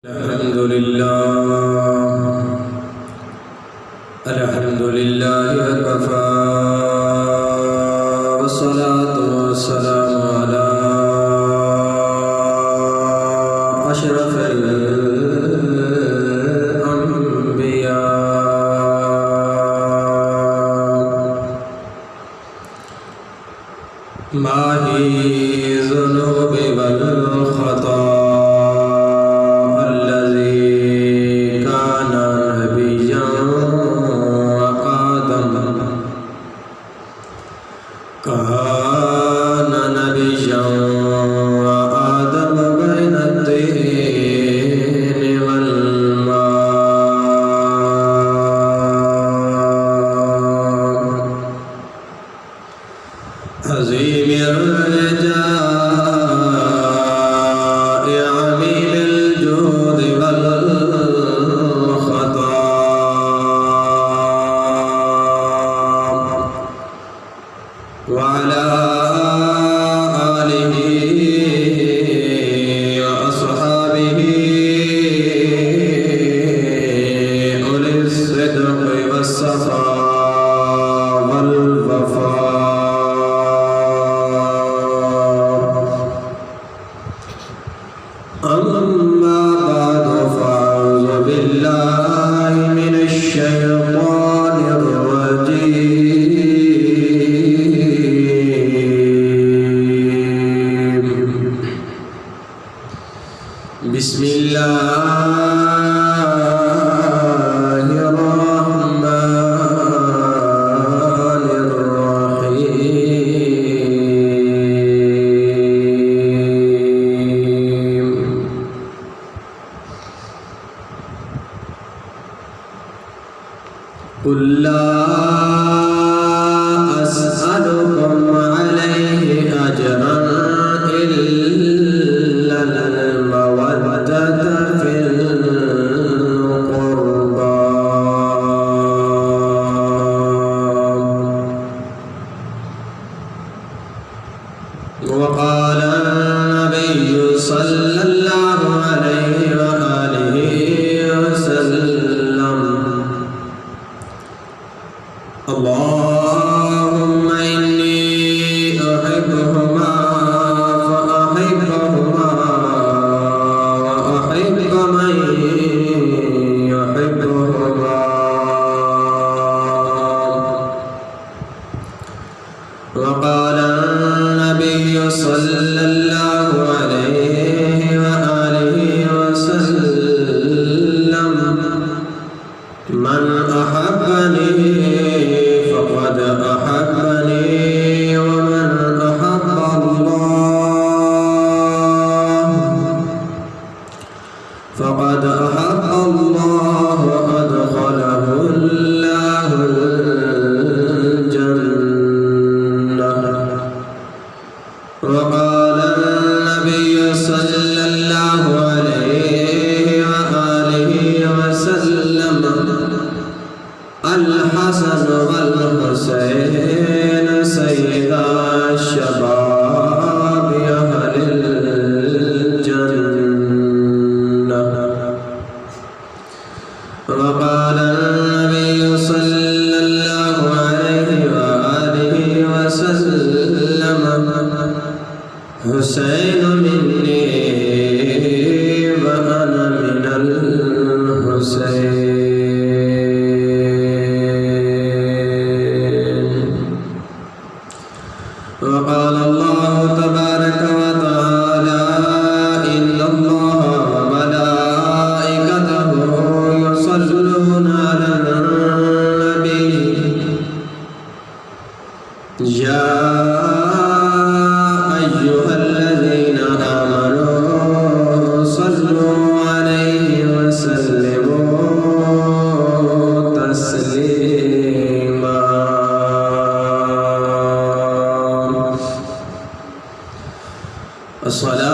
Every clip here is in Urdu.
الحمد لله وكفى والصلاة والسلام على أشرف الأنبياء ماحي الذنوب والخطا كان نبيا وآدم بين الطين والماء عظيم الرجاء عميل الجود والخطا وعلى آله وأصحابه أولي الصدق والصفاء والوفاء أما بعد فأعوذ بالله من الشيطان الرجيم بسم الله الرحمن الرحيم قل لا أسألكم عليه أجرا إلا المودة في القربى وقال النبي صلى الله عليه وآله وسلم اللهم إني أحبهما فأحبهما وأحب من يحبهما وقال النبي صلى الله عليه وآله وسلم من أحبني فقد أحبني ومن أحب الله فقد أحب الله وأدخله الله الجنة وقال النبي صلى الله عليه وآله وسلم الحسن والحسين سيدا الشباب أهل الجنة وقال النبي صلى الله عليه وآله وسلم حسين مني وأنا من الحسين وقال الله تبارك وتعالى إن الله وملائكته يصلون على النبي يا أيها الذين آمنوا صلوا عليه وسلموا تسليما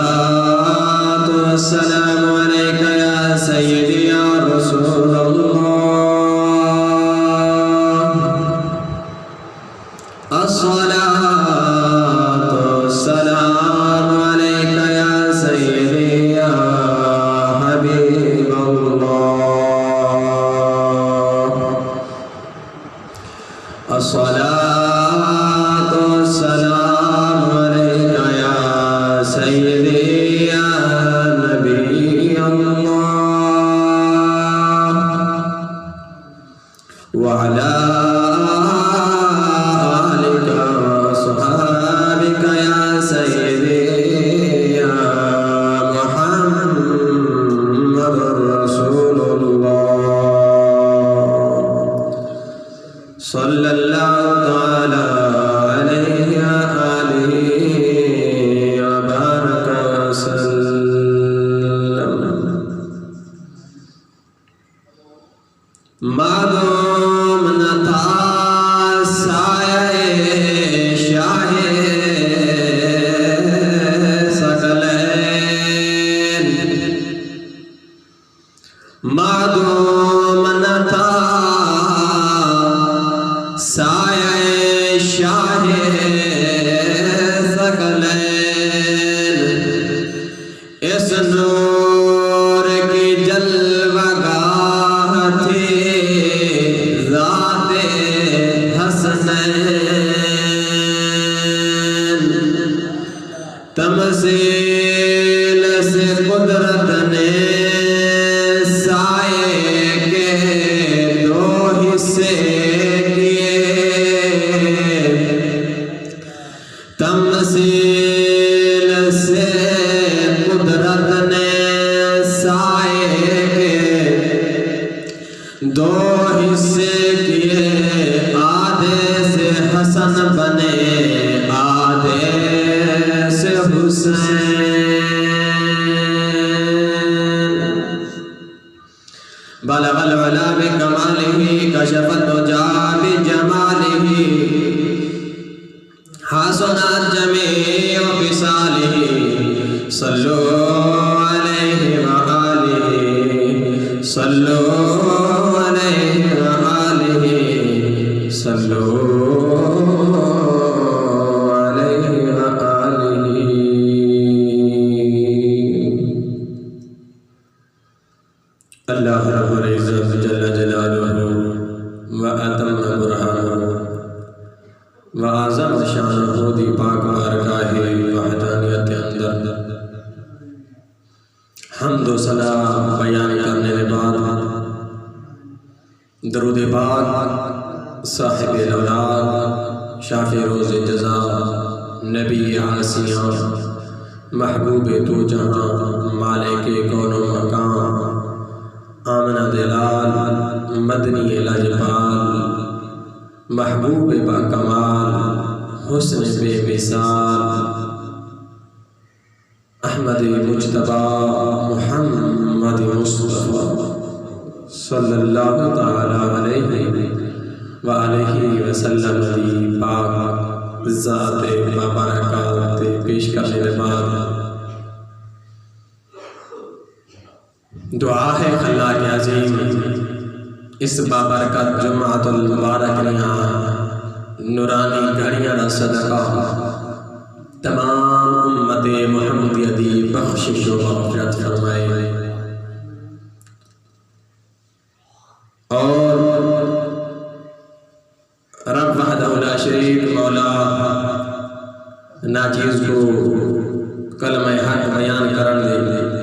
الصلاة والسلام عليك يا سيدي يا رسول الله الصلاة والسلام عليك يا سيدي يا حبيب الله وعلى آلك وصحابك يا سيدي يا محمد رسول الله صلى الله تعالى عليه وآله وبارك وسلم معدوم نتا سایہ شاہ ثقلین معدوم نتا سایہ شاہ ثقلین اس نور کی جلوہ گاہ تھی ذات حسنین تمثیل سے قدرت نے سائے کے دو حصے کیے تمثیل سے قدرت نے سائے کے دو حصے کیے آدھے سے حسن بنے آدھے سے حسین بلغ العلا بکمالہ کشف الدجا بجمالہ حسنت جمیع خصالہ صلو علیہ وآلہ صلو علیہ وآلہ صلو علیہ وآلہ اللہ رب العزت جل جلالہ وأتم برہانہ وعظم شانہ دی پاک بارگاہ وحدانیت اندر حمد و ثنا بیان کرنے کے بعد درود پاک صاحب الاولاد شافع روز جزا نبی عاصیاں محبوب تو جہاں مالک کون و مکان آمنہ دلال مدنی لاجپال محبوب با کمال حسن بے مثال احمد مجتبی محمد مصطفیٰ صلی اللہ تعالی علیہ وآلہ وسلم دی پاک ذات مبارکات پیش کرنے کے بعد دعا ہے خلاق عظیم اس بابرکت جمعۃ المبارک نہاں نورانی گھڑیاں دا صدقہ تمام امت محمدیہ دی بخشش و مغفرت فرمائے اور رب وحدہ لا شریک مولا ناچیز کو کلمہ حق بیان کرن دے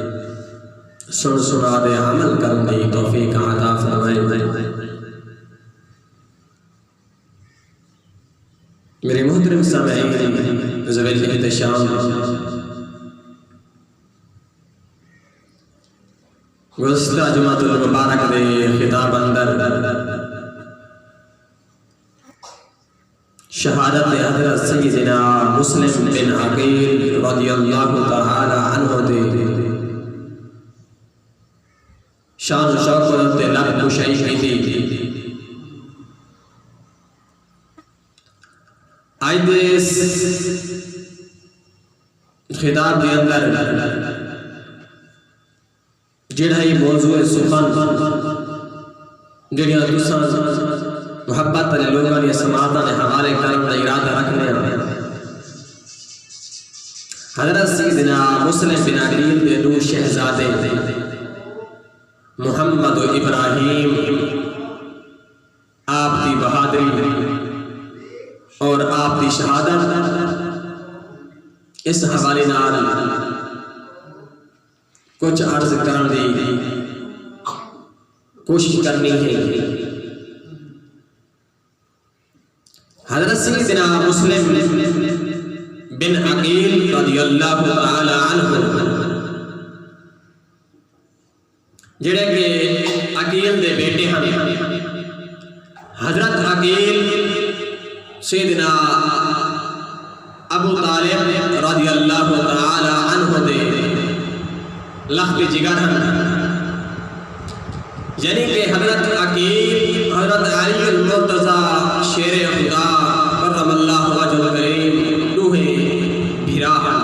سن سنا دے عمل کرن دی توفیق عطا فرمائے میرے محترم سامعین ذوی الاحتشام گزشتہ جمعۃ المبارک دے خطاب اندر شہادت حضرت سیدنا مسلم بن عقیل رضی اللہ تعالی عنہ دے شان و شوکت لب کشائی کی تھی آئی دیس خطاب دے اندر جڑائی موضوع سخن جڑیاں دوسرا محبت علی لوگاں یا سماعتہ نے حوالے کرم دا ارادہ رکھنے حضرت سیدنا مسلم بن عقیل دے دو شہزادے محمد و ابراہیم آپ دی بہادری اور آپ دی شہادت اس حوالے نال کچھ عرض کرنے دی کوشش کرنی ہے۔ حضرت سیدنا مسلم بن عقیل رضی اللہ تعالی عنہ جڑے کہ عقیل دے بیٹے ہیں، حضرت عقیل سیدنا ابو طالب رضی اللہ تعالی عنہ دے لخت جگر ہیں، یعنی کہ حضرت عقیل حضرت علی المرتضی شیر خدا کرم اللہ وجہ کریم دوہے بھیرا ہیں۔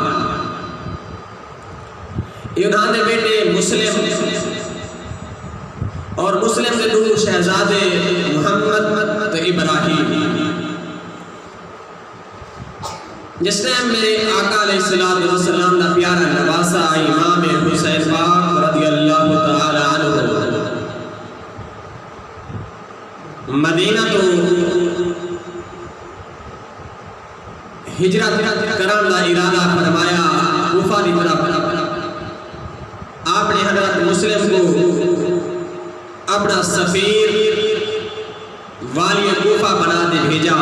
انہاں دے بیٹے مسلم اور مسلم کے دو شہزادے محمد تو ابراہیم، جس ٹائم میرے آقا علیہ السلام کا پیارا نواسا امام حسین پاک رضی اللہ تعالی عنہ مدینہ تو ہجرت کرنے کا ارادہ فرمایا کوفہ کی طرف، آپ نے حضرت مسلم کو اپنا سفیر والی کوفہ بنا دے بھیجا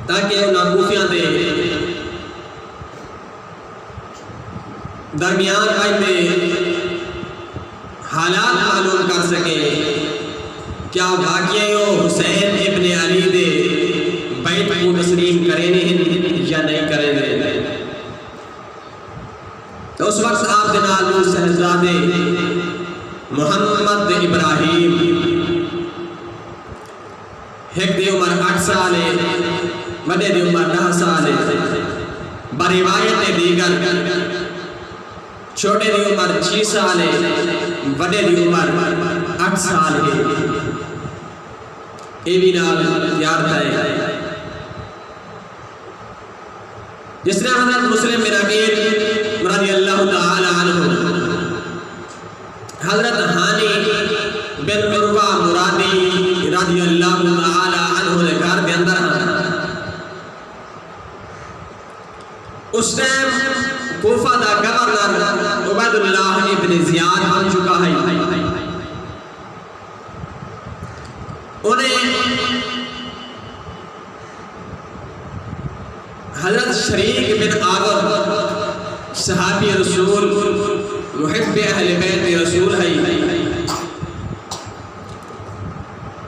تاکہ انہاں کوفیاں دے درمیان آئندے حالات معلوم کر سکے، کیا واقعی حسین ابن علی دے بیت کو تسلیم کریں یا نہیں کریں۔ تو اس وقت آپ دے نال شہزادے محمد ابراہیم ایک دی عمر 8 سال ہے، بڑے دی عمر 10 سال ہے، بروایت دیگر چھوٹے دی عمر 6 سال ہے، بڑے دی عمر 8 سال ہے، یہ بھی نال تیار ہے۔ جس نے حضرت مسلم بن عقیل رضی اللہ تعالی عنہ حضرت ہانی بن عروہ مرادی رضی اللہ تعالی عنہ نے گھر کے اندر ہیں، اس ٹائم کوفہ دا گورنر عبید اللہ ابن زیاد بن چکا ہے، انہیں حضرت شریک بن عامر صحابی رسول محب اہل بیت رسول ہے،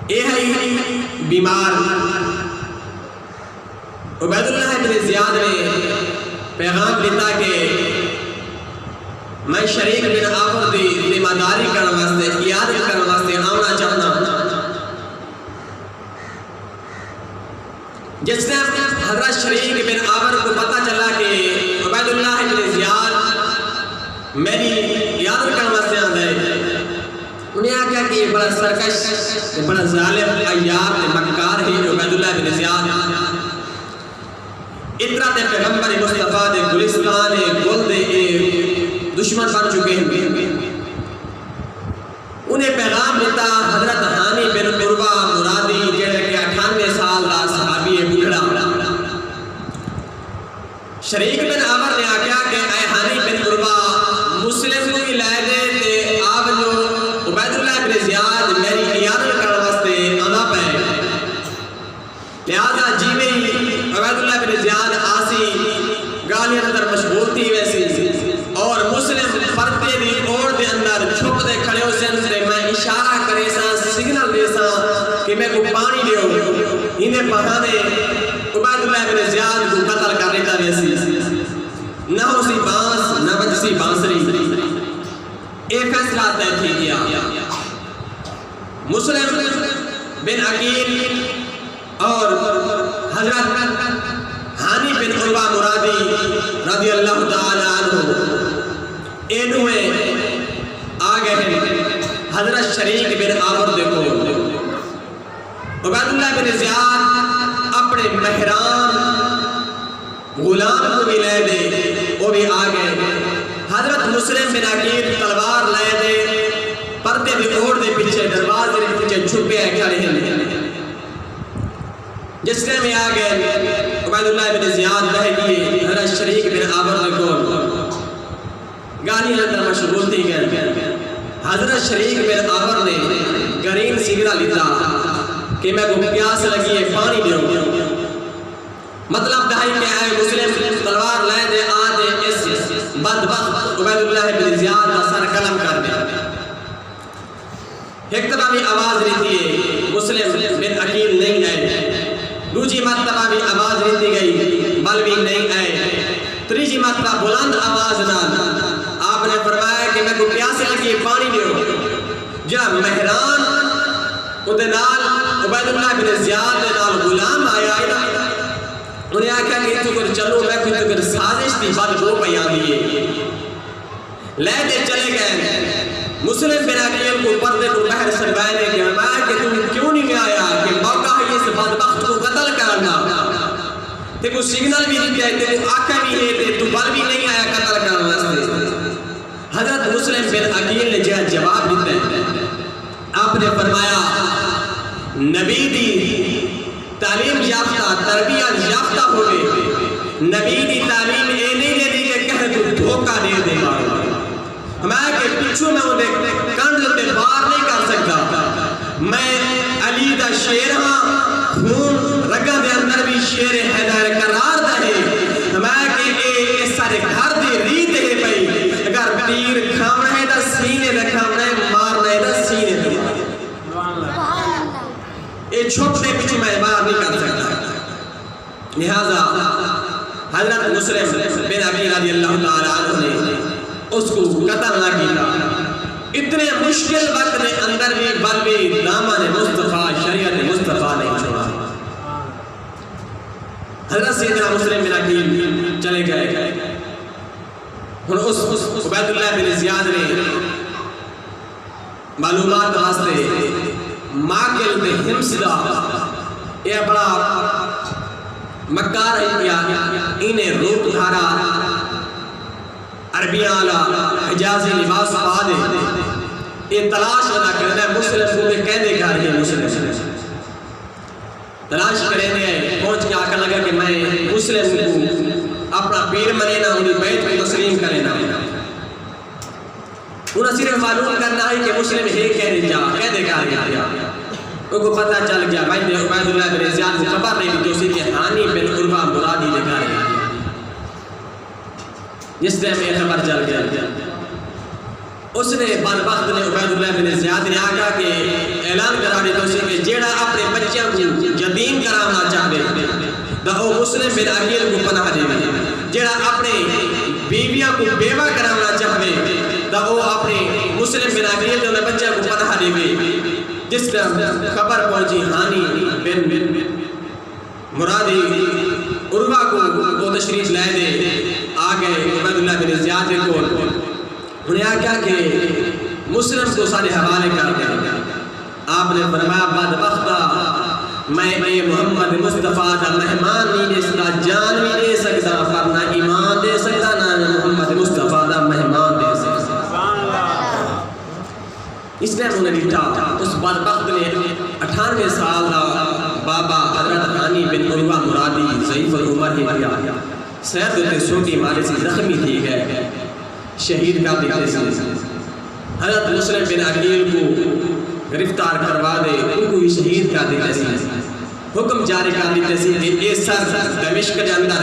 یہ ہے بیمار۔ عبید اللہ بن زیاد نے پیغام دیتا کہ میں شریک بن عامر دی ذمہ داری کرنے واسطے قیادت کرنے واسطے آنا چاہتا۔ جس نے حضرت شریک بن عامر کو پتہ چلا کہ عبید اللہ بن زیاد میری قیادت کرنے واسطے آتا ہے، انہیں آکھا کہ بڑا سرکش بڑا ظالم عیار مکار ہے عبید اللہ بن زیاد، اتنا دے پیغمبر مصطفیٰ دے گلستان گل دے دشمن بن چکے ہیں۔ انہیں پیغام دیتا حضرت ہانی بن عروہ مرادی جڑے کہ 98 سال دا صحابی بوڑھا، شریک بن عامر نے آکھا کہ اے ہانی بن عروہ مسلم کو ہی لے دے تے آپ جو عبید اللہ بن زیاد میری قیادت کرنے واسطے آنا پے، لہذا جی میں عبید اللہ بن زیاد آسی گالی اندر مشغول تھی ویسی، اور مسلم پردے دی اوڑ دے اندر چھپ دے کھڑے ہو سن سے میں اشارہ کرے سا سگنل دے سا کہ میں کو پانی دیو، انہیں بہانے عبید اللہ بن زیاد کو قتل کر لیتا ویسی، نہ اسی بانس نہ بچسی بانسری، ایک فیصلہ طے تھی کیا۔ مسلم بن عقیل اور حضرت ہانی بن عروہ مرادی رضی اللہ تعالی عنہ اینویں آگئے ہیں حضرت شریک بن عامر دیکھو، عبید اللہ بن زیاد اپنے مہران غلام کو بھی لے دے، وہ بھی آگئے، حضرت مسلم بن عقیل تلوار لے دے، پردے بھی اوڑ دے پیچھے دروازے دے پیچھے چھپے کھڑے ہیں۔ جس نے میں آگئے عبید اللہ بن زیاد رہ گئے حضرت شریک بن عامر کو، گالی اندر مشغول تھی گئے. حضرت شریک بن عامر نے گرین سگڑا لیتا کہ میں کو پیاس لگی ہے پانی دیوں. مطلب دہائی کہ اے مسلم تلوار لے دے آدھے اس بدبخت عبید اللہ بن زیاد کا سر قلم کر دے. ایک طبع بھی آواز رہتی ہے مسلم بن عقیل نہیں آئے. دوسری مرتبہ بھی آواز رہتی گئی بل بھی نہیں آئے. تیسری مرتبہ بلند آواز نہ آپ نے فرمایا کہ میں کو پیاس لگی پانی دیو. جب مہران ادنال عبید اللہ بن زیاد نے نال غلام آیا انہیں آکھا کہ تو کر چلو میں کوئی تو کر سازش تھی بات دو بیان دیئے. لے دے چلے گئے. مسلم بن عقیل کو پردے کو بہر سربائنے کے فرمایا کہ تم کیوں نہیں آیا کہ موقع ہے اس بدبخت کو قتل کرنا. تے کو سگنل بھی نہیں دیا تے کو آکھا بھی ہے تے تو بل بھی نہیں آیا قتل کرنا. حضرت مسلم بن عقیل نے جواب دیتا ہے. آپ نے فرمایا نبی دی تعلیم یافتہ تربیت یافتہ ہوئے. نبی دی تعلیم اے نہیں دے دی کہ کہہ تو دھوکہ دے دے مارو. ہمیں کہ پچھو میں انہیں کنڈ تے بار نہیں کر سکتا. میں علی دا شیر ہاں خون رگا دے اندر بھی شیر حیدر قرار دے. ہمیں کہ اے سارے گھر دے ریت ہے پئی اگر تیر کھامنا ہے دا سینے دا کھامنا ہے مارنا ہے دا سینے دا. یہ چھوٹے پیچھے میں بار نہیں کر سکتا. لہذا حضرت مسلم بن عقیل رضی اللہ تعالیٰ عنہ نے اس کو قتل نہ کیتا. اتنے مشکل وقت میں اندر بھی بل بھی دامن مصطفیٰ شریعت مصطفیٰ نہیں چھوڑا. حضرت سیدنا مسلم بن عقیل چلے گئے. اس عبید اللہ بن زیاد نے معلومات واسطے ماکل دے ہمسدہ یہ بڑا مکار ہے انہیں روپ دھارا عربیاں آلہ حجازی لباس پا دے. یہ تلاش نہ کرنا ہے مسلم کو بھی کہہ دے گا رہے مسلم تلاش کریں دے پہنچ کے آکر لگا کہ میں مسلم کو اپنا پیر ملینا انہیں بیت کو تسلیم کرینا. انہیں صرف معلوم کرنا ہے کہ مسلم ہے کہہ دے گا رہے. ان کو پتہ چل گیا بھائی عبید اللہ بن زیاد کو خبر نہیں جو سی کہ حانی بن عروہ مرادی لکھا رہے. جس ٹائم یہ خبر چل گیا اس نے بدبخت نے عبید اللہ بن زیاد نے آگا کہ اعلان کرا دے تو سی کہ جیڑا اپنے بچوں کو یتیم کرانا چاہتے دا او مسلم بن عقیل کو پناہ دے. جیڑا اپنے بیویاں کو بیوہ کرانا چاہتے دا او اپنے مسلم بن عقیل جو نے بچہ کو پناہ دے. جس طرح خبر پہنچی حانی بن مرادی عروہ کو وہ تشریف لے دے آگئے عبید اللہ بن زیاد کو. انہیں آگیا کہ مسلم کو سارے حوالے کر دیں. آپ نے فرمایا بدبختہ میں محمد مصطفیٰ دا مہمان نہیں دے سکتا جان نہیں دے سکتا پر نہ ایمان دے سکتا نہ محمد مصطفیٰ دا مہمان دے سکتا. اس نے انہیں لٹا. اس بدبخت نے 98 سال دا بابا حضرت حانی بن عروہ مرادی ضعیف العمر ہی کیا. سیر دوتے سوٹی مارے سے زخمی تھی گئے شہید کا دیتے سے. حضرت مسلم بن عقیل کو گرفتار کروا دے ان کو شہید کا دیتے سے. حکم جاری کر دیتے سے کہ اے سر دمشق کے اندر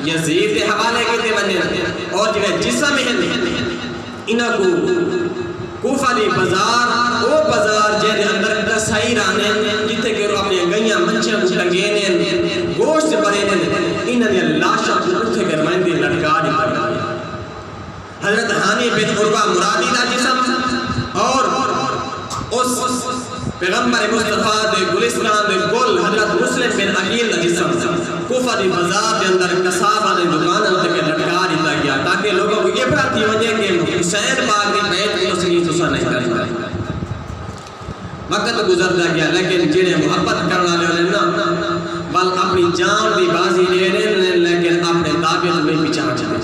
یزید کے حوالے کے دے بنے اور جو جسم انہاں کو کوفہ دی بازار او بازار جے دے اندر کسائی رانے جتے کہ اپنی گئیاں منچیاں کو ٹنگینے گوشت بنے انہاں نے لاشاں کو اٹھے گرمائن دی لٹکا دی. حضرت حانی بن عروہ مرادی دا جسم اور اس پیغمبر مصطفیٰ دے گلستان دے گل حضرت مسلم بن عقیل دا جسم کوفہ دی بازار دے اندر کسابہ دے دکانوں تے لٹکا دیتا گیا تاکہ لوگوں کو یہ بات تھی وجہ کہ حسین پاک دی بیت کو تسلیم تسا نہیں کرتا. وقت گزرتا گیا لیکن جنہیں محبت کرنا لے لینا بل اپنی جان دی بازی لے لینا لیکن اپنے تابعت میں پیچھا چلے.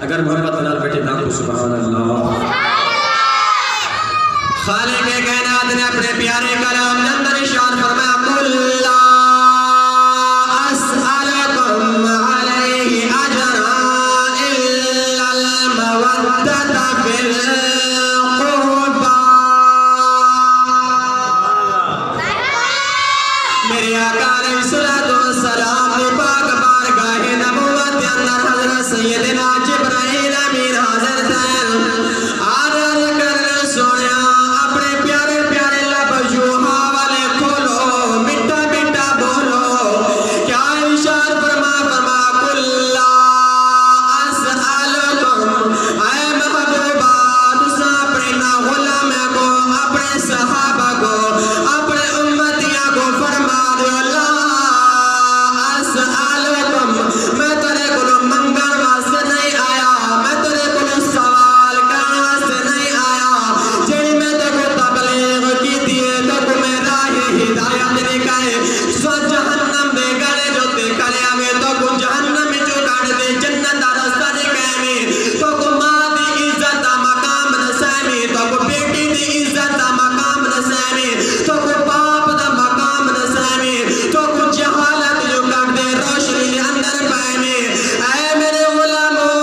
اگر محبت نال بیٹھے نہ سبحان اللہ. خالق کائنات نے اپنے پیارے کلام کے اندر ارشاد فرمایا قل لا اسألکم علیہ اجرا الا القربى میرے آقا علیہ الصلوۃ والسلام نے پاک بارگاہ نبوت کے اندر حضرت سیدنا جبرائیل امین حاضر تھے عرض کرنے سنیا اپنے پیارے پیارے لب یوحا والے کھولو مٹا مٹا بولو کیا ارشاد فرما کل لا اسألکم اے محبوبہ تسا اپنے غلام کو اپنے صحابہ کو اپنے امتیاں کو فرما دو لا اسألکم میں تیرے کو منگن واسطے نہیں آیا میں تیرے کو سوال کرنے واسطے نہیں آیا جی میں تیرے کو تبلیغ کی دیئے تو میں راہ ہدایت نکائے سو جہنم دے گڑے جو تے کرے آگے تو کو جہنم جو گڑ دے جنت رستہ نکائے میں تو کو ماں دی عزت مقام نسائے تو کو بیٹی دی عزت مقام نسائے تو کو باپ دا مقام نسائے تو کو جہالت جو کر دے روشنی دے اندر پائے میں اے میرے غلاموں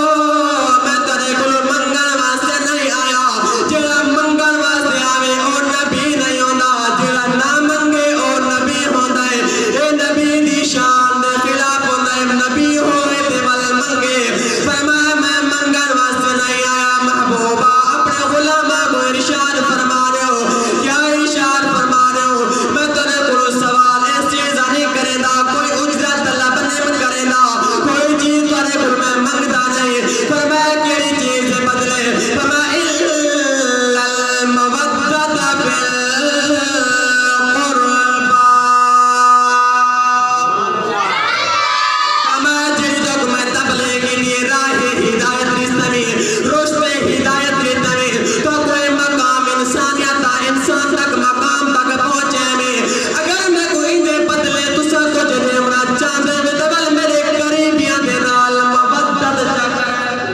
میں تیرے کو منگن واسطے نہیں آیا جڑا منگن واسطے آوے اور نبی نہیں ہونا جڑا نہ منگے اور نبی ہوتا ہے اے نبی دی شان دے خلاف ہوتا ہے نبی ہوئے تے ول منگے فرمایا میں منگن واسطے نہیں آیا محبوبہ اپنے غلامہ کو ارشاد فرما رہے ہو کیا ارشاد فرما رہے ہو میں تیرے کو سوال اس چیز نہیں کرے دا کوئی اجرت طلب نہیں کرے دا کوئی چیز تیرے کو میں منگتا نہیں فرمایا کیڑی چیز بدلے فرمایا الا المودۃ بالقربى فرمایا جڑی تک میں تبلیغ کے لیے راہ ہدایت رستمی رشد ہدایت رستمی تو کوئی مقام انسانیت انسان تک مقام تک پہنچے میں اگر میں کوئی دے بدلے تو سا کچھ دے منا چاہتے میں دبل میرے قریبیاں دے نال محبت جا کرائے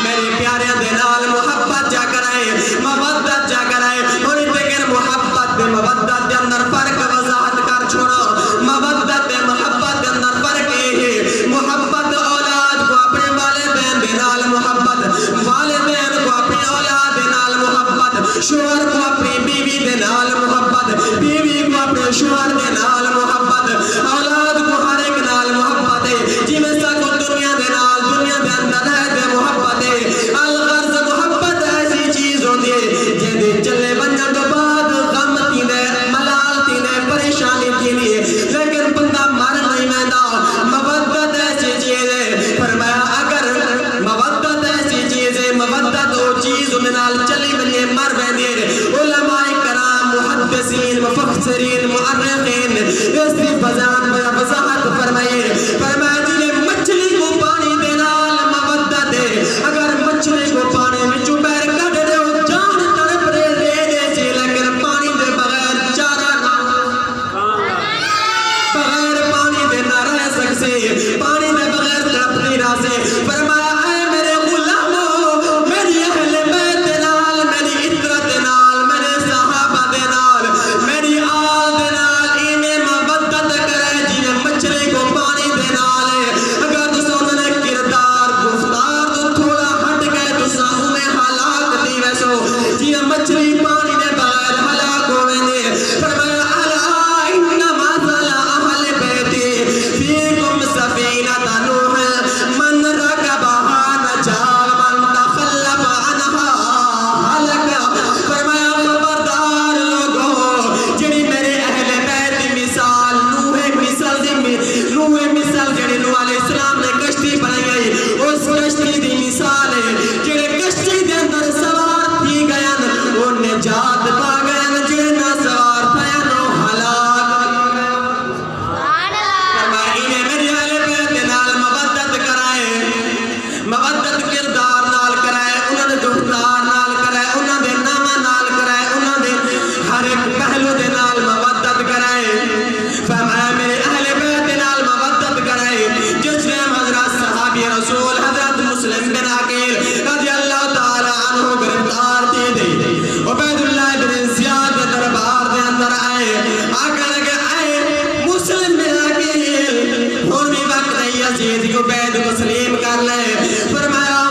میرے پیارے دے نال محبت جا کرائے محبت جا کرائے انہیں دیکھیں محبت دے محبت دے اندر فرق وضاحت کر چھوڑا محبت دے محبت دے اندر فرق ہے محبت اولاد کو اپنے والدین دے نال محبت والدین کو اپنی اولاد دے نال محبت شوہر کو اپنی بیوی دے نال محبت بیوی کو اپنے شوہر دے نال محبت اولاد کو ہر ایک نال محبت ہے جی میں سا کو دنیا دے نال دنیا دے اندر ہے دے محبت ہے الغرض محبت ایسی چیز ہوتی ہے جے دے چلے بنجا تو بعد غم تینے ملال تینے پریشانی تینے لیکن بندہ مر نہیں مہندہ مودت ایسی چیز ہے فرمایا اگر مودت ایسی چیز ہے مودت وہ چیز انہیں نال چلی بنیے مر بہنے علماء کرام محدثین مفسرین مؤرخین اس کی وضاحت فرمائے فرمایا جنہیں مچھلی کو پانی دے نال مودت ہے اگر مچھلی کو پانی میں چوبیر کٹ دے وہ جان تڑپ رے لے دے سی لیکن پانی دے بغیر چارہ نہ بغیر پانی دے نہ رہ سکتے پانی دے بغیر تڑپنی رہ سے فرمایا اے میرے غلاموں میری اہل بیت دے نال میری عطرت دے نال میرے صحابہ دے نال میری آل دے نال انہیں محبت کرے جنہیں مچھلی کو پانی دے نال ہے اگر تسا انہیں کردار گفتار تو تھوڑا ہٹ گئے تسا انہیں ہلاک دی ویسو جنہیں مچھلی پانی دے بغیر ہلاک ہوئے دے فرمایا الا انما ذل اہل بیتی فیکم سفینۃ نوح من رکبہا نجا من تخلف عنہا ہلک فرمایا خبردار لوگوں جڑی میرے اہل بیت مثال نوح مثال جڑی نوح علیہ السلام نے کشتی بنائی گئی اس کشتی دی مثال ہے جڑے کشتی دے اندر سوار تھی گئے وہ نجات پا گئے جڑے نہ سوار تھے نو ہلاک فرمایا انہیں میری اہل بیت نال مودت کرائے مودت کردار نال کرائے انہوں نے گفتار نال کرائے انہوں نے نام نال کرائے انہوں نے ہر ایک پہلو دے نال مودت کرائے فرمایا میرے اہل بیت نال مودت کرائے جس نے حضرت صحابی رسول حضرت مسلم بن عقیل رضی اللہ تعالی عنہ گرفتار تھی دی عبید اللہ بن زیاد دربار دے اندر آئے آکر لگے آئے مسلم بن عقیل ہون بھی وقت نہیں یزید کو عبید مسلم کر لے فرمایا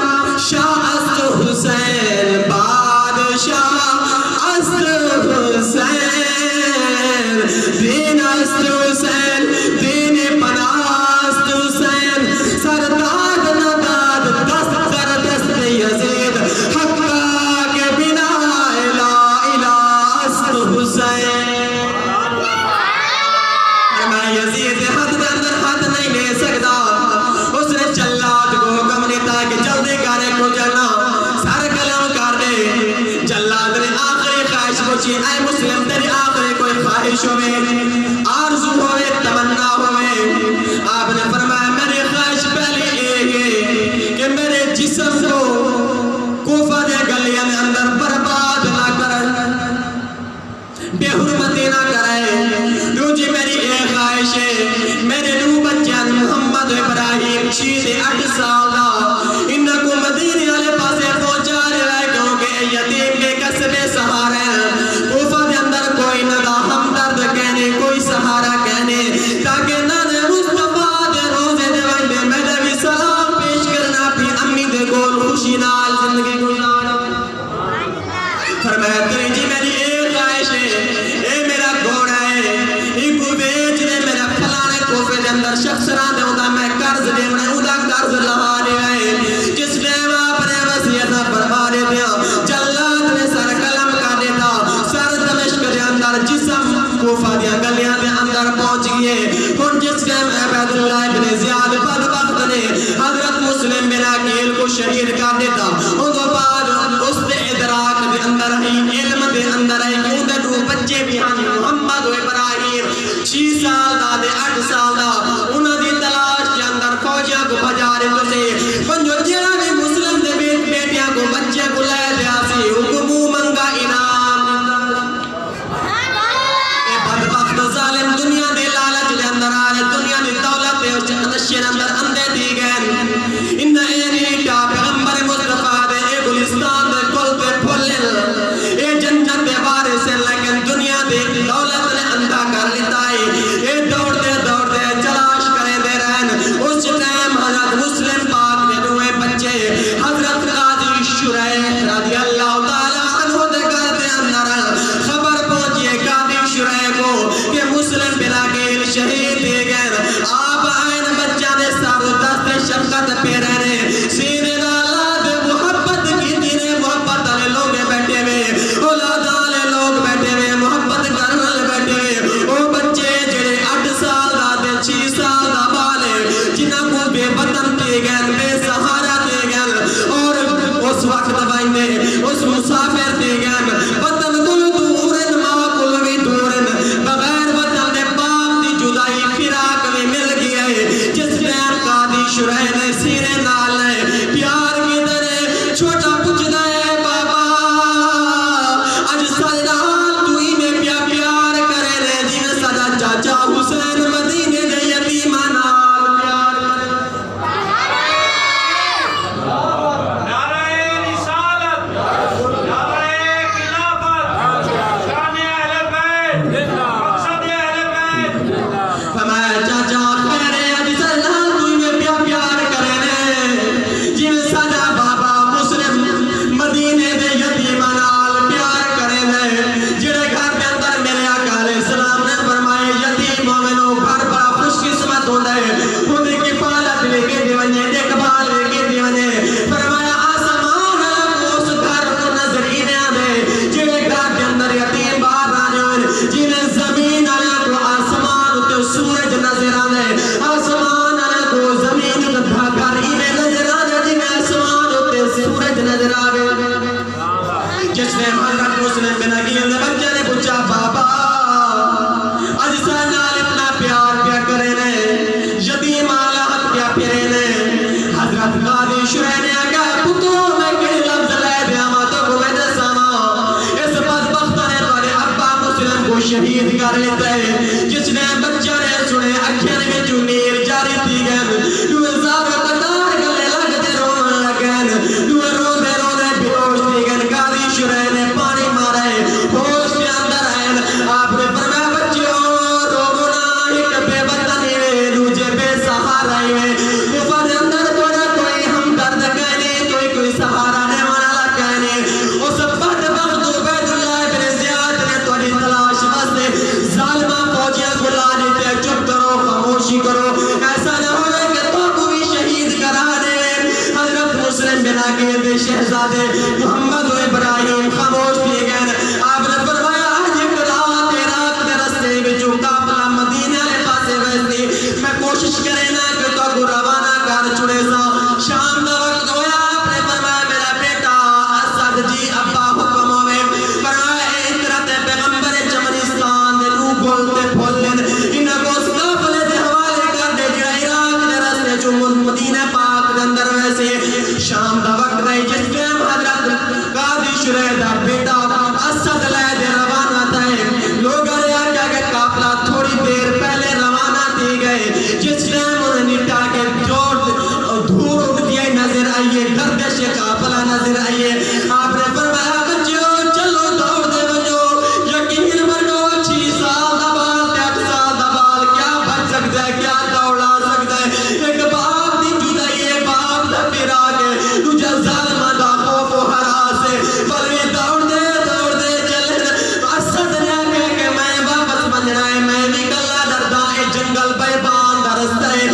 شاہ حسین پوچھے اے مسلم تیری آخر کوئی خواہش ہوئے آرزو ہوئے تمنا ہوئے آپ نے فرمایا میری خواہش پہلی ایک ہے کہ میرے جسم کو کوفہ دے گلیاں میں اندر برباد نہ کر بے حرمتی نہ کرے جو جی میری ایک خواہش ہے میرے دو بچیاں محمد ابراہیم 6-8 سال دا انہاں کو مدینے والے پاسے پہنچا رہے کیونکہ یتیم بے کسب سہارے کوفہ دے اندر کوئی نہ دا ہمدرد کہنے کوئی سہارا کہنے تاکہ نانے مصطفیٰ دے روزے دے وجہ میں بھی سلام پیش کرنا اپنی امی دے گول خوشی نال زندگی گزارا فرمایا تیری جی میری ایک خواہش ہے اے میرا گھوڑا ہے ایک بیچ دے میرا پھلانے کوفے دے اندر شخص نہ دے ہوتا میں قرض دے میں ادا قرض لہا رہے جس ٹائم اپنے وصیت فرما دے دیا جلاد نے سر قلم کا دیتا سر دمشق دے اندر جسم کوفہ دیا گلیاں دے اندر پہنچ گئے ہن جس ٹائم عبید اللہ ابن زیاد بدبخت نے حضرت مسلم بن عقیل کو شہید کر دیتا ان کو بعد اس دے ادراک دے اندر ہی علم دے اندر ہے کہ اندر دو بچے بھی ہیں محمد و ابراہیم 6 سال دا دے 8 سال دا انہاں دی تلاش کے اندر فوجیاں کو بھجا رہے تو سے پنجو جیڑا بھی مسلم دے بیٹیاں کو بچے کو لے دیا سی حکمو منگا انعام اے بدبخت ظالم دنیا دے لالچ دے اندر آ رہے دنیا دی دولت دے اس نشے اندر اندے دی گئے ان اینی کا پیغمبر مصطفیٰ دے اے گلستان دے کل پہ پھولن اے جنت دے بارے سے لیکن دنیا دے دولت نے اندھا کر لیتا ہے اے دوڑ دے تلاش کرے دے رہن اس ٹائم حضرت مسلم پاک دے دوئے بچے حضرت قاضی شریح رضی اللہ تعالیٰ عنہ دے گھر دے اندر خبر پہنچیے قاضی شریح کو کہ مسلم بن عقیل شہید دے گئے آپ آئین بچہ نے سار دست شفقت پہ رہنے سینے نالات محبت کی دینے محبت والے لوگ بیٹھے ہوئے اولاد والے لوگ بیٹھے ہوئے محبت کرنے والے بیٹھے ہوئے وہ بچے جڑے 8 سال دا تے 6 سال دا بالے جنہاں کو بے وطن دے گئے بے سہارا دے گئے اور اس وقت بائندے اس مسافر دے گئے وطن کل دورن ماں کل بھی دورن بغیر وطن دے باپ دی جدائی فراق میں مل گیا ہے جس ٹائم قاضی شریح نے سینے نال ہے پیار کی طرح چھوٹا پوچھتا ہے بابا اج سجدال تو ہی میں پیار کرے رہے جی میں سدا چاچا حسین مدینے دے یتیمہ نال پیار نعرہ رسالت نعرہ خلافت شان اہل بیت مقصد اہل بیت فرمایا چاچا خیر ہے اج سجدال تو ہی میں پیار کرے رہے جی میں سدا بابا مسلم مدینے دے یتیمہ نال پیار کرے رہے جڑے گھر کے اندر میرے آقا علیہ السلام نے فرمائے یتیم مومنوں گھر بڑا خوش قسمت ہوتا ہے خود کی پالت لے کے دیونے دیکھبھال لے کے دیونے فرمایا آسمان اس گھر کو نظر ہی نہ دے جڑے گھر کے اندر یتیم باہر آنے ہوئے جنہیں زمین آنے کو آسمان ہوتے سورج نظر آنے آسمان آنے کو زمین ہوتے گھر ہی میں نظر آنے جنہیں آسمان ہوتے سورج نظر آنے جس نے حضرت مسلم بن عقیل نے بچے نے پوچھا بابا آج سجدال اتنا پیار کیا کرے نے یتیم آلات کیا پیرے نے حضرت قاضی شریح نے کہا پتروں میں کئی لفظ لے دیا ماں تو کو میں دے ساما اس بدبخت نے تھوڑے ابا مسلم کو شہید کر لیتا ہے جس نے بچہ نے سنے اکھیاں میں جو نیر جاری تھی گئے دوے زارہ قطار گلے لگتے رونے لگن دوے رونے بیوش تھی گئے قاضی شریح نے پانی مارے ہوش کے اندر آئے آپ نے فرمایا بچیوں رونا ایک بے وطنی میں دوجے بے سہارا میں کوفہ دے اندر توڑا کوئی ہم درد کہنے کوئی سہارا نے والا کہنے اس بدبخت عبید اللہ ابن زیاد نے توڑی تلاش واسطے ظالمہ فوج دا بیٹا اسد لے دے روانہ تھے لوگ آیا کیا کہ قافلہ تھوڑی دیر پہلے روانہ دی گئے جس ٹائم انہیں نٹا کے جوڑ دھور اٹھتی ہے نظر آئیے گردش قافلہ نظر آئیے آپ نے فرمایا بچوں چلو دوڑ دے بچوں یقین مرگو 6 سال دا بال 8 سال دا بال کیا بچ سکتا ہے کیا دوڑا سکتا ہے ایک باپ دی جدائی ہے باپ دا پیرا کے تجھے ظالمہ دا خوف و حراس ہے بلوی دوڑ دے چلے اسد نے کہہ کہ میں واپس منجنا ہے میں بھی کلا ڈردا ہے جنگل بیابان دا رستہ ہے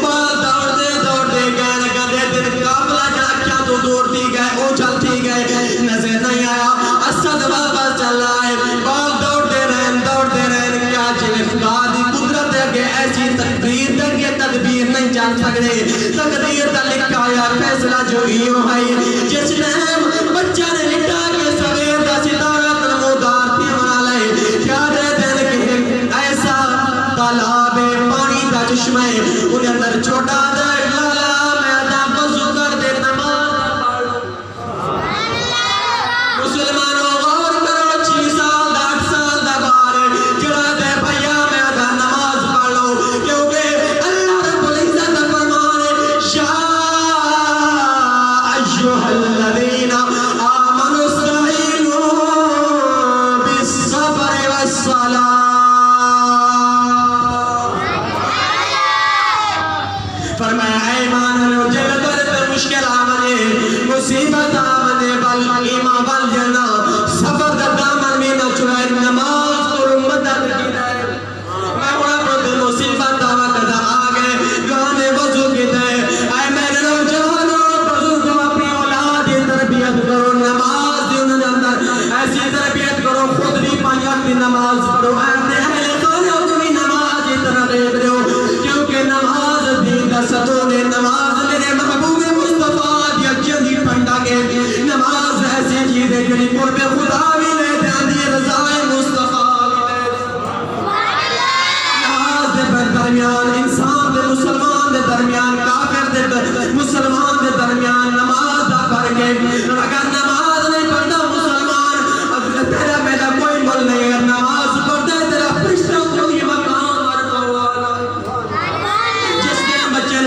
بال دوڑ دے گئے گدے دن قافلہ جڑا کیا تو دوڑتی گئے او چلتی گئے نظر نہیں آیا اسد واپس چل رہا ہے بال دوڑتے رہے کیا چلے خدا دی قدرت ہے کہ ایسی تقدیر تک یہ تدبیر نہیں جان سکتے تقدیر تا لکھا یا فیصلہ جو ہیوں ہے جس ٹائم بچہ نے لکھا کہ سویر دا ستارہ تنمودار تھی منا لے کیا دے دن کہ ایسا تالاب پانی دا چشمہ ہے انہیں اندر چھوٹا دے لالا میدان وضو کر دے نماز مسلمانوں غور کرو 6 سال دا 8 سال دا بار جڑا دے بھیا میدان نماز پڑھ لو کیونکہ اللہ رب العزت فرمان یا ایھا الذین آمنوا استعینوا بالصبر والصلاۃ فرمایا اے ایمان والو جب پر مشکل آمنے مصیبت آمنے بل ایمان بل جنا صبر دا دامن میں نہ چھڑائے نماز اور مدد کی دے میں ہونا پر مصیبت دا وقت آگے گانے وضو کی دے اے میرے نوجوانوں بزرگوں اپنی اولاد کی تربیت کرو نماز دی انہوں نے اندر ایسی تربیت کرو خود بھی 5 وقت نماز پڑھو اپنے اہل خانہ کو بھی نماز کی ترغیب دو کیونکہ نماز دین دا ستون نماز میرے محبوب مصطفیٰ دیا جندی پھنڈا کے نماز ایسی چیز ہے جنہی قرب خدا بھی لے دے رضائے مصطفیٰ نماز دے درمیان انسان دے مسلمان دے درمیان کافر دے مسلمان دے درمیان نماز دا فرق ہے اگر نماز نہیں پڑھتا مسلمان اگر تیرا میرا کوئی مل نہیں اگر نماز پڑھتا ہے تیرا فرشتہ کوئی مقام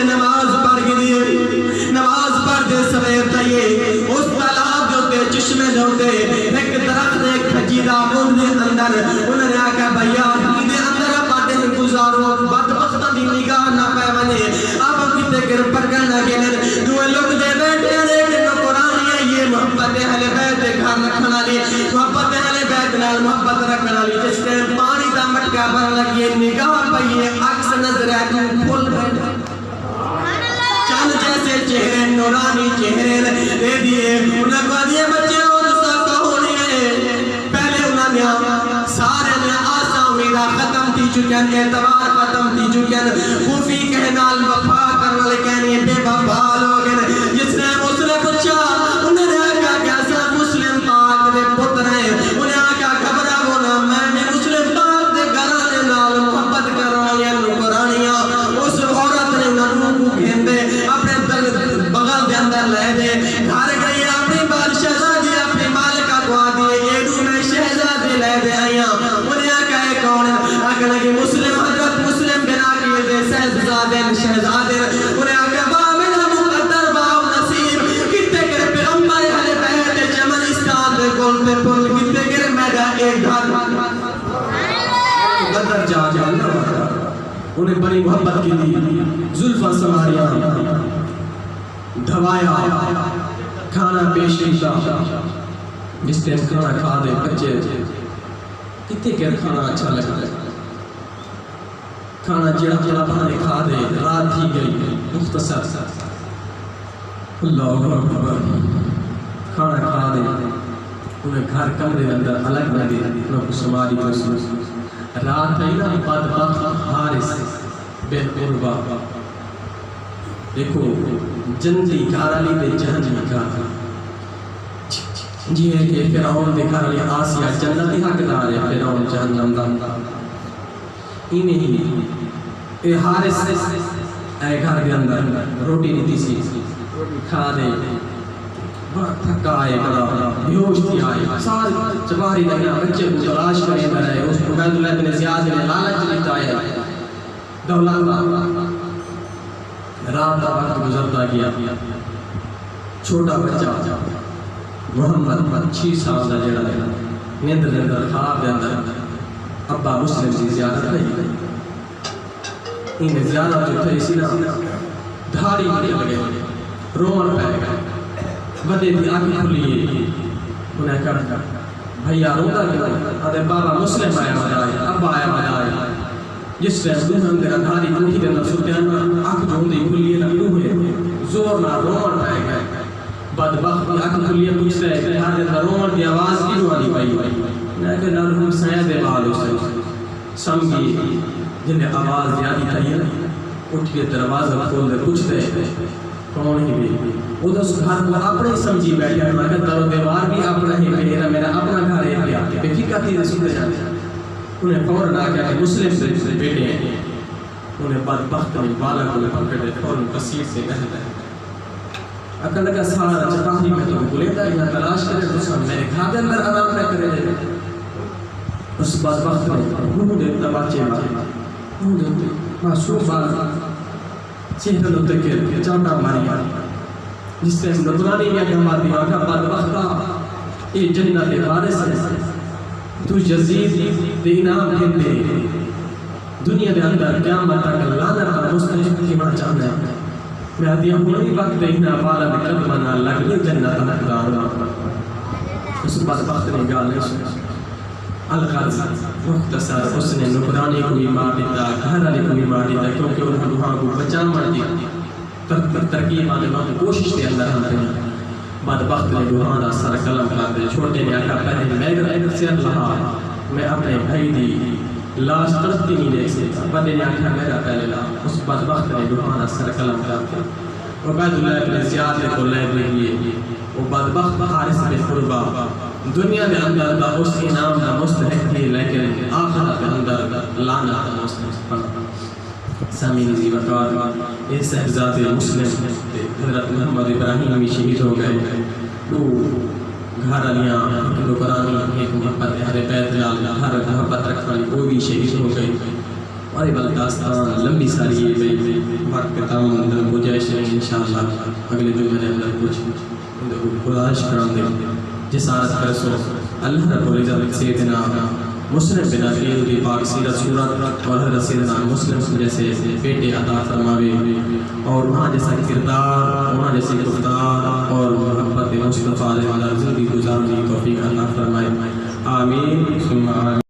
نماز پڑھ کے دیئے نماز پڑھ دے سویر تائیے اس تالاب جو تے چشمے جو تے ایک درخت ایک کھجیدہ مون دے اندر انہوں نے آکا بھائیا دے اندر پاتے ہیں گزارو بدبختہ دی نگاہ نہ پیمانے آپ کتے گر پرگن لگے لیں دوے لوگ دے بیٹھے ہیں لیکن تو قرآن یہ محبت اہل بیت گھر رکھنا لی محبت اہل بیت نال محبت رکھنا لی جس نے پانی دا مٹکا بھر لگیے نگاہ پائیے عکس نظر ہے تو پھول بیٹھے چند جیسے چہرے نورانی چہرے دے دیئے انہیں کہا دیئے بچے ہو دوسرا کہونی ہے پہلے انہوں نے سارے نے آسا امیدہ ختم تھی چکن اعتبار ختم تھی چکن خوفی کہنال وفا کرنا لکھنی بے وفا لوگن جس نے مسلم پچھا انہیں نے کہا کہ ایسا مسلم پاک دے پتر ہیں انہیں آکا گھبرا ہونا میں نے مسلم پاک دے گھرانے نال محبت کرانی نکرانیاں اس عورت نے انہوں کو گھین دے اپنے بغل دے اندر لے دے گھر گئی اپنی بال شہزادی اپنی مالکہ کو آدھئے ایڈو میں شہزادی لے دے آئیاں انہیں آکا ہے کون ہے آکا لگی مسلم حضرت مسلم بنا کیے دے شہزادے انہیں آکا باہ میرا مقدر باہ نصیب کتے کر پیغمبر حل بیت چمنستان دے گول پہ پل کتے کر میرا ایک گھر بدر جا انہیں بڑی محبت کی دی زلفہ سماریاں دھوایا کھانا پیش کیتا جس ٹائم کھانا کھا دے بچے کتے کر کھانا اچھا لگا کھانا جڑا بہانے کھا دے رات ہی گئی مختصر اللہ اکبر کھانا کھا دے انہیں گھر کمرے اندر الگ نہ دے انہوں کو سماری محسوس رات ہے نا بدبخت حارث بن عروہ دیکھو جنتی گھرالی دے جہنمی گھر جی ہے کہ فرعون دے گھرالی آسیہ جنتی حقدار ہے فرعون جہنم دا انہیں ہی اے حارث اے گھر کے اندر روٹی نہیں تھی سی کھا دے بڑا تھکا آئے بڑا بیہوش تھی آئے سال چباری لگنا بچے کو تلاش کرے بڑھائے اس کو عبید اللہ بن زیاد نے لالچ لیتا ہے دولت رات کا وقت گزرتا گیا چھوٹا بچہ محمد 6 سال کا جڑا ہے نیند خواب دے اندر ابا مسلم کی زیارت ہے انہیں زیارت جو تھی سی نا دھاڑی نکل گئے رومن پہ گئے بدے دی آنکھ کھلی انہیں کہا بھیا روتا کیوں آدھے بابا مسلم آیا بدائے ابا آیا بدائے جس ٹائم دنیا اندر دھاڑی کوٹھی دے اندر سوتے ہیں آنکھ جھوندی کھلی ہے لگو ہے زور نہ رومن پہ گئے بدبخت کی آنکھ کھلی ہے پوچھتا ہے کہ ہر دن رومن کی آواز کی دوانی پائی میں کہ نالہم سید بالو سے سمگی جنہیں آواز یادی تھی اٹھ کے دروازہ کھول دے پوچھتے کون ہی بھی وہ تو اس گھر کو اپنے سمجھی بیٹھے ہیں مگر در و دیوار بھی اپنا ہی میرا اپنا گھر ہے پیا بے فکر تھی رسول جاتے انہیں فوراً آ گیا کہ مسلم سے بیٹے ہیں انہیں بدبخت میں بالا کو پکڑے فوراً کثیر سے کہتا ہے اکل کا سارا چپاہی میں تو بلیتا ہے یہاں تلاش کرے تو سب میرے گھر کے اندر آرام نہ کرے دے اس بدبخت میں منہ دیتا بچے منہ دیتے معصوم بالا چہرہ لو تکر چاٹا ماریا جس سے نبرانی میں کہماتی آنکھا بدبختا یہ جنت وارث ہے تو یزید دے انعام دیتے دنیا دے اندر قیامت تک لعنت کا مستحق کیما چاہنا ہے میں آدھی ہمیں وقت دیکھنا پالا میں قدمنا لگنی جنت حقدارنا اس بدبخت نے گال نہیں سنا الغرض مختصر اس نے نکرانی کو بھی مار دیتا گھر علی کو بھی مار دیتا کیونکہ انہوں وہاں کو بچا مر دیتا ترکیب آنے وہاں کوشش کے اندر ہم رہے بدبخت نے دوہانا سر قلم کر دے چھوٹے نے آکھا پہلے میں سے اللہ میں اپنے بھائی دی لاش ترستی نہیں دیکھ سکتا بدے نے آکھا میرا پہلے لا اس بدبخت نے دوہانا سر قلم کر دے عبید اللہ بن زیاد کو لے لیے وہ بدبخت حارث بن قربہ دنیا میں اندر دا اس انعام دا مستحق تھی لیکن آخرت کے اندر لعنت دا مستحق سامین زی وقار اس احزاد مسلم حضرت محمد ابراہیم بھی شہید ہو گئے وہ گھر علیاں حکم قرآن ایک محبت ہر بیت لال ہر محبت رکھ والی وہ بھی شہید ہو گئی اور یہ داستان لمبی ساری ہے بھئی وقت تمام اندر گزارش ہے انشاءاللہ اگلے دن میں اندر کچھ گزارش کرام دے جسارت کرسو اللہ رب العزت سیدنا مسلم بن عقیل کی پاک سیرت صورت اور حضرت سیدنا مسلم جیسے بیٹے عطا فرماوے اور وہاں جیسا کردار وہاں جیسی گفتار اور محبت مصطفیٰ علیہ وسلم زندگی گزارنے کی توفیق عطا فرمائے آمین ثم آمین